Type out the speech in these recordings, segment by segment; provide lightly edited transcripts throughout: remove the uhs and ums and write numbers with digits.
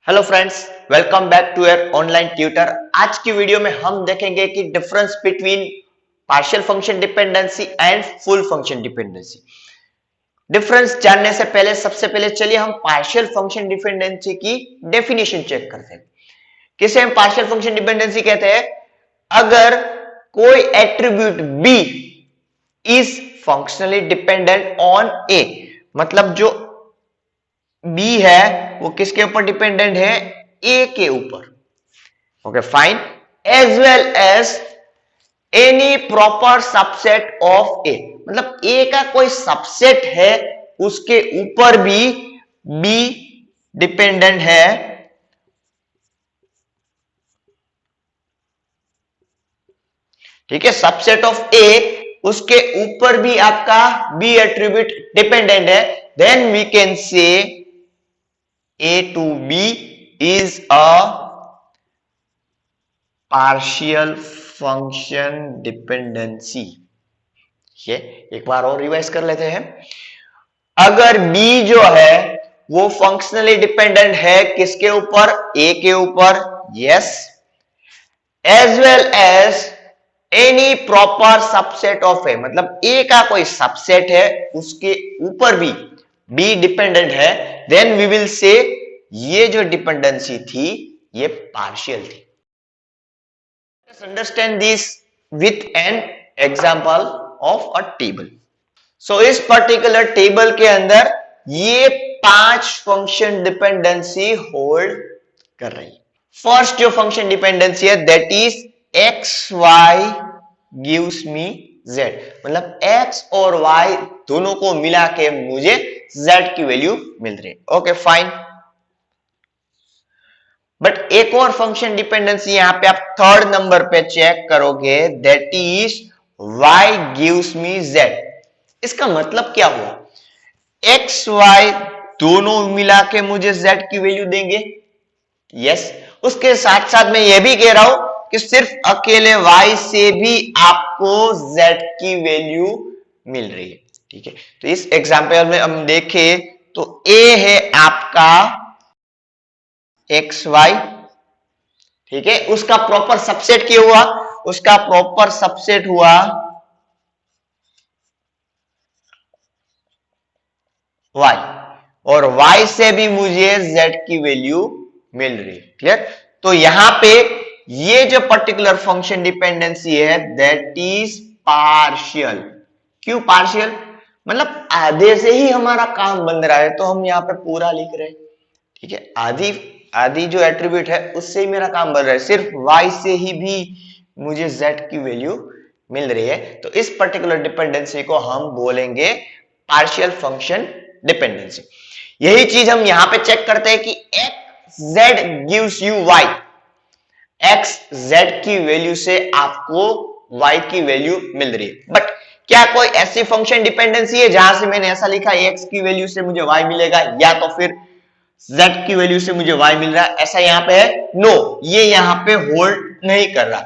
Hello friends, welcome back to your online tutor. आज की video में हम देखेंगे कि difference between partial function dependency and full function dependency. Difference जानने से पहले सबसे पहले चलिए हम पार्शियल फंक्शन डिपेंडेंसी की डेफिनेशन चेक करते हैं। किसे हम पार्शियल फंक्शन डिपेंडेंसी कहते हैं? अगर कोई attribute B is functionally dependent on A, मतलब जो बी है वो किसके ऊपर डिपेंडेंट है? ए के ऊपर। Okay fine. As well as any proper subset of A, मतलब ए का कोई सबसेट है उसके ऊपर भी बी डिपेंडेंट है। ठीक है, सबसेट ऑफ ए उसके ऊपर भी आपका बी एट्रीब्यूट डिपेंडेंट है, then we can say A to B is a partial function dependency। ये एक बार और रिवाइज कर लेते हैं। अगर B जो है वो फंक्शनली डिपेंडेंट है किसके ऊपर? A के ऊपर, yes. As well as any proper subset of A, मतलब A का कोई सबसेट है उसके ऊपर भी B डिपेंडेंट है, देन वी विल से ये जो डिपेंडेंसी थी ये पार्शियल थी। Understand this with an example of a table. So इस पर्टिकुलर टेबल के अंदर ये 5 फंक्शन डिपेंडेंसी होल्ड कर रही है। फर्स्ट जो फंक्शन डिपेंडेंसी है that is X Y gives me Z, मतलब x और y दोनों को मिला के मुझे z की वैल्यू मिल रही है। Okay fine. बट एक और फंक्शन डिपेंडेंसी यहां पे आप थर्ड नंबर पे चेक करोगे, that is y gives me z। इसका मतलब क्या हुआ? x y दोनों मिला के मुझे z की वैल्यू देंगे, यस। उसके साथ साथ मैं ये भी कह रहा हूं कि सिर्फ अकेले y से भी आपको z की वैल्यू मिल रही है। ठीक है, तो इस एग्जांपल में हम देखें तो a है आपका xy, ठीक है, उसका प्रॉपर सबसेट क्या हुआ? उसका प्रॉपर सबसेट हुआ y, और y से भी मुझे z की वैल्यू मिल रही है। क्लियर? तो यहां पे ये जो पर्टिकुलर फंक्शन डिपेंडेंसी है दैट इज पार्शियल। क्यों पार्शियल? मतलब आधे से ही हमारा काम बन रहा है तो हम यहां पे पूरा लिख रहे हैं। ठीक है, आधी आधी जो एट्रीब्यूट है उससे ही मेरा काम बन रहा है, सिर्फ y से ही भी मुझे z की वैल्यू मिल रही है, तो इस पर्टिकुलर डिपेंडेंसी को हम बोलेंगे पार्शियल फंक्शन डिपेंडेंसी। यही चीज हम यहां पे चेक करते हैं कि x z gives you y, x z की वैल्यू से आपको y की वैल्यू मिल रही है। बट क्या कोई ऐसी फंक्शन डिपेंडेंसी है जहां से मैंने ऐसा लिखा x की वैल्यू से मुझे y मिलेगा या तो फिर z की वैल्यू से मुझे y मिल रहा है, ऐसा यहां पे है? नो, ये यहां पे होल्ड नहीं कर रहा।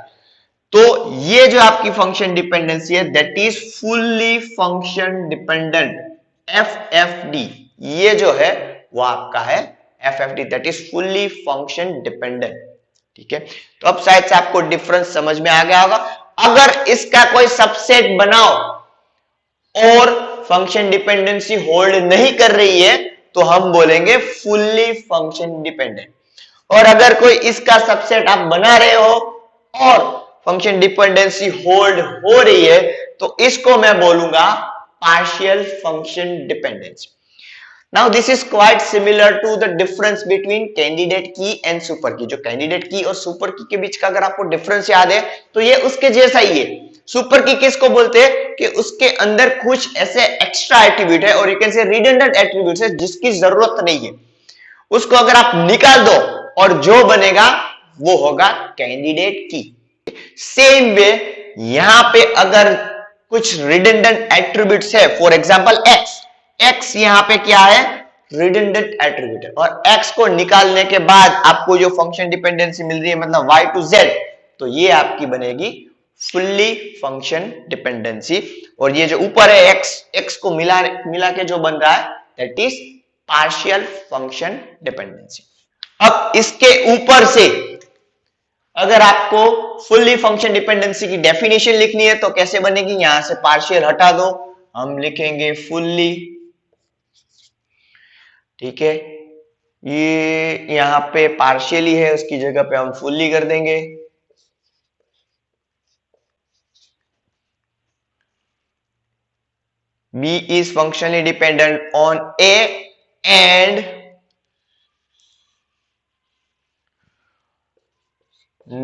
तो ये जो आपकी फंक्शन डिपेंडेंसी है that is fully function dependent, FFD। ये जो है वो आपका है FFD, that is fully function dependent. ठीक है, तो अब शायद से आपको डिफरेंस समझ में आ गया होगा। अगर इसका कोई सबसेट बनाओ और फंक्शन डिपेंडेंसी होल्ड नहीं कर रही है तो हम बोलेंगे फुल्ली फंक्शन डिपेंडेंट, और अगर कोई इसका सबसेट आप बना रहे हो और फंक्शन डिपेंडेंसी होल्ड हो रही है तो इसको मैं बोलूंगा partial function dependency. Now this is quite similar to the difference between candidate key and super key. जो कैंडिडेट की और सुपर की के बीच का अगर आपको डिफरेंस याद है तो ये उसके जैसा ही है। सुपर की किसको बोलते हैं? कि उसके अंदर कुछ ऐसे एक्स्ट्रा एट्रीब्यूट है और you can say redundant attributes है जिसकी जरूरत नहीं है, उसको अगर आप निकाल दो और जो बनेगा वो होगा कैंडिडेट की। सेम वे यहां पे अगर कुछ रिडंडेंट एट्रीब्यूट्स है, फॉर एग्जांपल x यहां पे क्या है? रिडंडेंट एट्रीब्यूट है, और x को निकालने के बाद आपको जो फंक्शन डिपेंडेंसी मिल रही है मतलब y to z, तो ये आपकी बनेगी फुल्ली फंक्शन डिपेंडेंसी। और ये जो ऊपर है x को मिला के जो बन रहा है that is partial function dependency. अब इसके ऊपर से अगर आपको फुल्ली फंक्शन डिपेंडेंसी की डेफिनेशन लिखनी है तो कैसे बनेगी, यहां से पार्शियल हटा दो, हम लिखेंगे फुल्ली, ठीक है, ये यहां पे पार्शियली है, उसकी जगह पे हम फुल्ली कर देंगे। B is functionally dependent on A and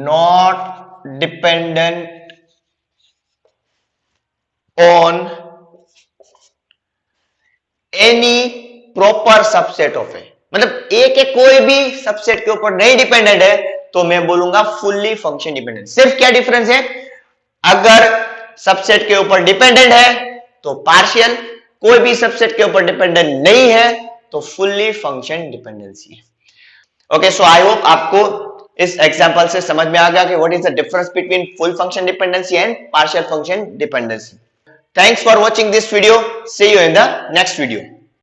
not dependent on any proper subset of A। मतलब A के कोई भी सबसेट के ऊपर नहीं डिपेंडेंट है तो मैं बोलूंगा फुल्ली फंक्शन डिपेंडेंट। सिर्फ क्या डिफरेंस है, अगर सबसेट के ऊपर डिपेंडेंट है तो पार्शियल, कोई भी सबसेट के ऊपर डिपेंडेंट नहीं है तो फुल्ली फंक्शन डिपेंडेंसी है। ओके, सो आई होप आपको इस एग्जांपल से समझ में आ गया कि what is the difference between full function dependency and partial function dependency. Thanks for watching this video, see you in the next video.